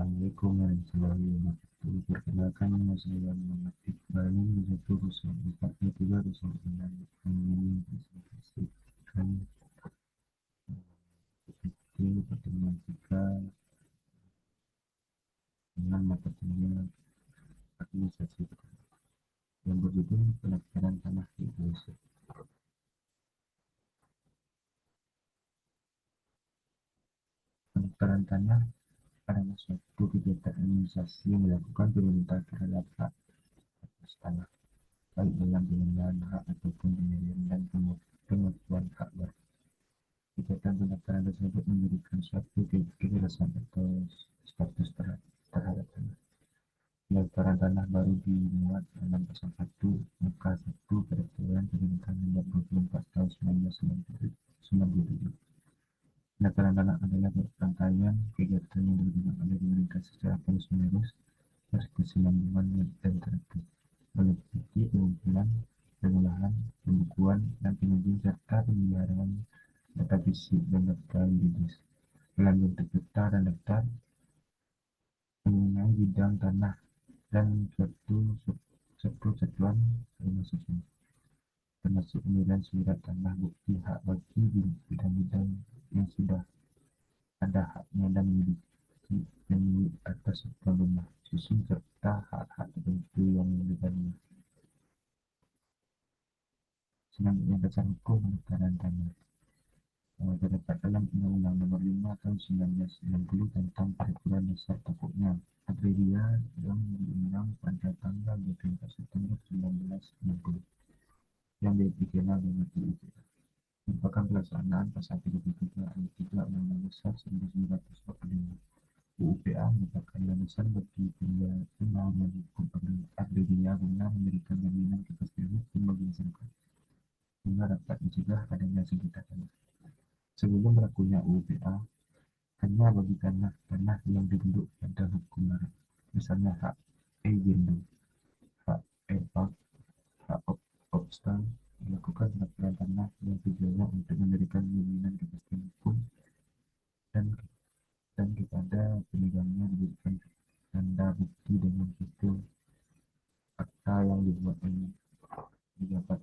Assalamualaikum warahmatullahi wabarakatuh. Perkenalkan, nama saya Muhammad Iqbal. Ini satu rusun 43 rusun dengan ini presentasikan seperti pertemuan kita dengan mata kuliah administrasi yang berjudul pendaftaran tanah di Indonesia. Pendaftaran tanah adalah suatu kegiatan administrasi yang dilakukan pemerintah terhadap hak atas tanah, baik dalam pengenalan hak ataupun pemberian dan pengakuan hak baru. Kegiatan pendaftaran tersebut memberikan suatu kejelasan atau status terhadap tanah. Pendaftaran tanah baru dimuat dalam pasal 1 muka 1 Peraturan Pemerintah Nomor 24 Tahun 1997. Pendaftaran tanah adalah rangkaian kegiatan yang dilakukan oleh pemerintah secara terus-menerus berkesinambungan dan teratur, meliputi pengumpulan, pengolahan, pembukuan, dan pengujian serta pemeliharaan data fisik dan data yuridis dalam bentuk peta dan daftar mengenai bidang tanah dan suatu satuan termasuk pemberian surat tanah bukti hak bagi bidang-bidang yang sudah ada haknya dan memiliki pemilik atas satuan rumah susun serta hak-hak tertentu yang melibatnya. Selanjutnya, dasar hukum pendaftaran tanah terdapat dalam Undang-Undang Nomor 5 Tahun 1990 tentang Peraturan Dasar Pokoknya Agraria yang diundang pada tanggal 24 September 1960 yang dikenal dengan UUPA, merupakan pelaksanaan pasal 33 ayat 3 Undang-Undang Dasar 1945. UUPA merupakan landasan bagi pembangunan hukum agraria guna memberikan jaminan kepastian hukum bagi masyarakat sehingga dapat mencegah adanya sengketa tanah. Sebelum berlakunya UUPA, hanya bagi tanah yang duduk pada hukum barat, misalnya hak Airbnb, hak airpark, hak obstan, dilakukan pendaftaran tanah yang tujuannya untuk memberikan jaminan kepastian hukum dan kepada penegangnya diberikan tanda bukti dengan foto akta yang dibuat oleh pejabat.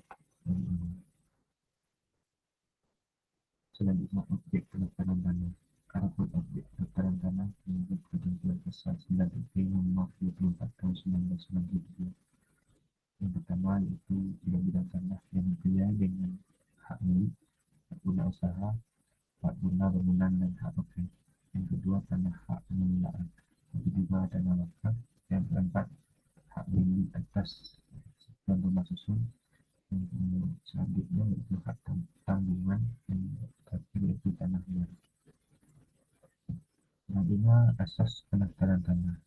Selanjutnya, objek pendaftaran tanah. Adapun objek pendaftaran tanah menurut ketentuan pasal 9 PP Nomor 24 Tahun 1993. Yang pertama yaitu bidang-bidang tanah yang mempunyai dengan hak milik, hak guna usaha, hak guna bangunan dan hak pakai. Yang kedua, tanah hak pengelolaan. Yang ketiga, tanah wakaf. Yang keempat, hak milik atas satuan rumah susun. Yang selanjutnya yaitu hak tanggungan yang terakhir yaitu tanah liar. Selanjutnya, asas pendaftaran tanah.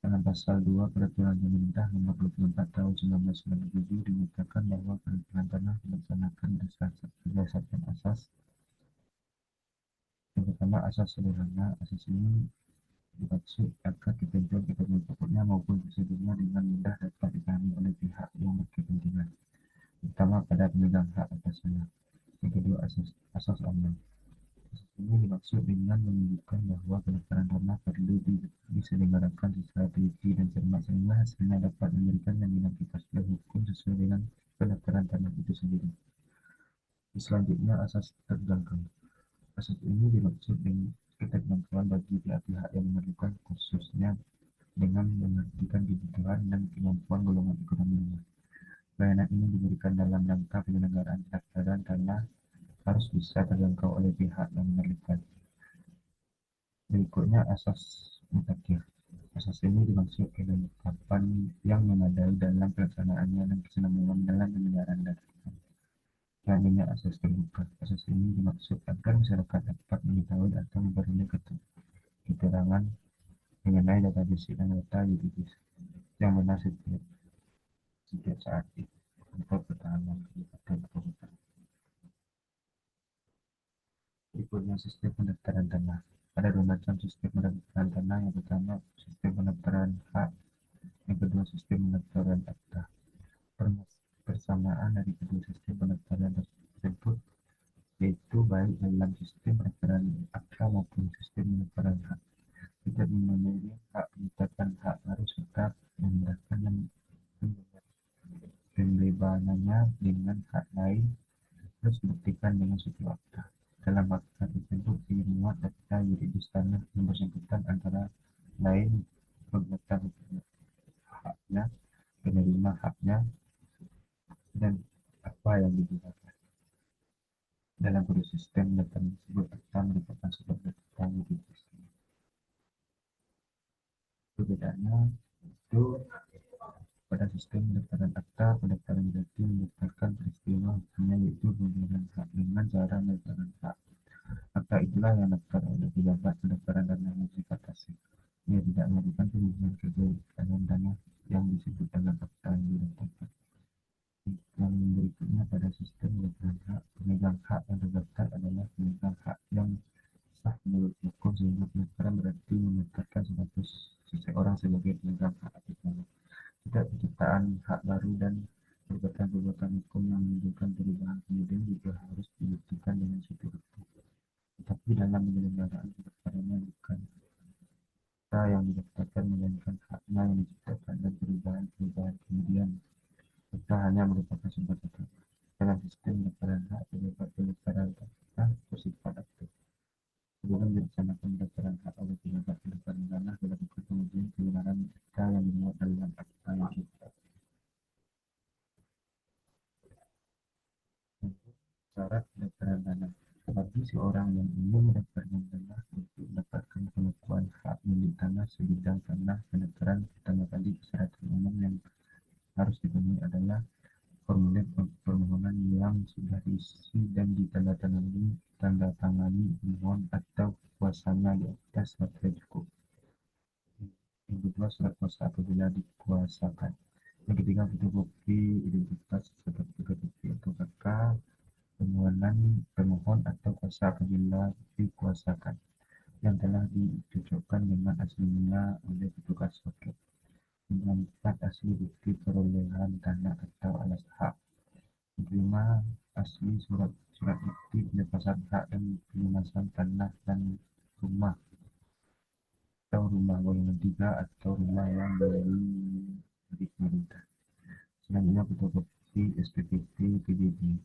Dalam pasal 2 Peraturan Pemerintah Nomor 24 Tahun 1997 dinyatakan bahwa pendaftaran tanah dilaksanakan berdasarkan asas. Yang pertama, asas sederhana. Asas ini dimaksud agar ketentuan pokoknya maupun prosedurnya dengan mudah dapat dipahami oleh pihak yang berkepentingan, terutama pada pemegang hak atas tanah. Yang kedua, asas aman. Asas ini dimaksud dengan menunjukkan bahwa pendaftaran tanah perlu diselenggarakan secara teliti dan cermat sehingga hasilnya dapat memberikan jaminan kepastian hukum sesuai dengan pendaftaran tanah itu sendiri. Selanjutnya, asas terjangkau. Asas ini dimaksud dengan keterjangkauan bagi pihak-pihak yang memerlukan, khususnya dengan memperhatikan kebutuhan dan kemampuan golongan ekonominya. Layanan ini diberikan dalam rangka penyelenggaraan pendaftaran tanah harus bisa terjangkau oleh pihak yang memerlukan. Berikutnya, asas mutakhir. Asas ini dimaksud kelengkapan yang memadai dalam pelaksanaannya dan kesinambungan dalam penyelenggaraan data. Selanjutnya, asas terbuka. Asas ini dimaksud agar masyarakat dapat mengetahui atau memperoleh keterangan mengenai data fisik dan data yuridis yang benar setiap saat untuk pertahanan kedaulatan negara. Berikutnya, sistem pendaftaran tanah. Ada dua macam sistem pendaftaran tanah. Yang pertama, sistem pendaftaran hak. Yang kedua, sistem pendaftaran akta. Persamaan dari kedua sistem pendaftaran tersebut yaitu baik dalam sistem pendaftaran akta maupun sistem pendaftaran hak. Tidak mempunyai akta tersebut dimuat data yuridis tanah yang bersangkutan antara lain pemegang haknya, penerima haknya, dan apa yang digunakan. Dalam proses sistem data tersebut, akta merupakan sebuah data yuridis. Perbedaannya itu pada sistem pendaftaran akta, pendaftaran berarti mendaftarkan peristiwa hukumnya yaitu pembayaran hak dengan cara pendaftaran hak. Akta itulah yang daftar oleh pejabat pendaftaran dana yang bersifat pasif. Ia tidak melakukan pembunuhan kegiatan dana yang disebut dalam akta yang didaftarkan. Yang berikutnya pada sistem pendaftaran hak, pemegang hak yang terdaftar adalah pemegang hak yang sah menurut hukum sehingga pendaftaran berarti mendaftarkan status seseorang sebagai pemegang hak atas nama. Tidak penciptaan hak baru dan perbuatan-perbuatan hukum yang menimbulkan perubahan kemudian juga harus dibuktikan dengan suatu bukti. Tetapi dalam penyelenggaraan pendaftarannya bukan kita yang didaftarkan melainkan haknya yang diciptakan dan perubahan-perubahan kemudian kita hanya merupakan sebuah catatan. Dalam sistem pendaftaran hak, pejabat pendaftaran hak bersifat aktif. Sebelum dilaksanakan pendaftaran hak oleh pejabat pendaftaran tanah dilakukan pengujian kebenaran data yang dimuat dalam akta yang ditetapkan. Syarat pendaftaran tanah. Bagi seorang yang ingin mendaftarkan tanah untuk mendapatkan pengakuan hak milik tanah sebidang tanah, pendaftaran pertama kali persyaratan umum yang harus dipenuhi adalah formulir permohonan yang sudah diisi dan ditandatangani pemohon atau kuasanya di atas materai cukup. Yang kedua, surat kuasa apabila dikuasakan. Yang ketiga, fotokopi identitas seperti KTP atau KK pemohon atau kuasa apabila dikuasakan yang telah dicocokkan dengan aslinya oleh petugas loket. Yang keempat, asli bukti perolehan tanah atau alas hak. Yang kelima, asli surat bukti pelepasan hak dan pelunasan tanah dan rumah atau rumah golongan 3 atau rumah yang milik pemerintah. Selanjutnya, fotokopi SPPT PBB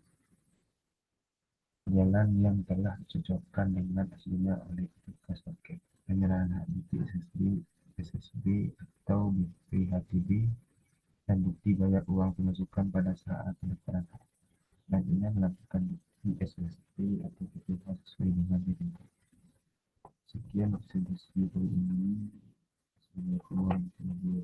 jalan yang telah dicocokkan dengan aslinya oleh petugas loket. Penyerahan hak bukti SSB atau BPHTB dan bukti bayar uang pemasukan pada saat pendaftaran hak. Selanjutnya, melakukan bukti SSB atau BPH sesuai dengan perintah. Sekian presentasi kali ini. Assalamualaikum warahmatullahi wabarakatuh.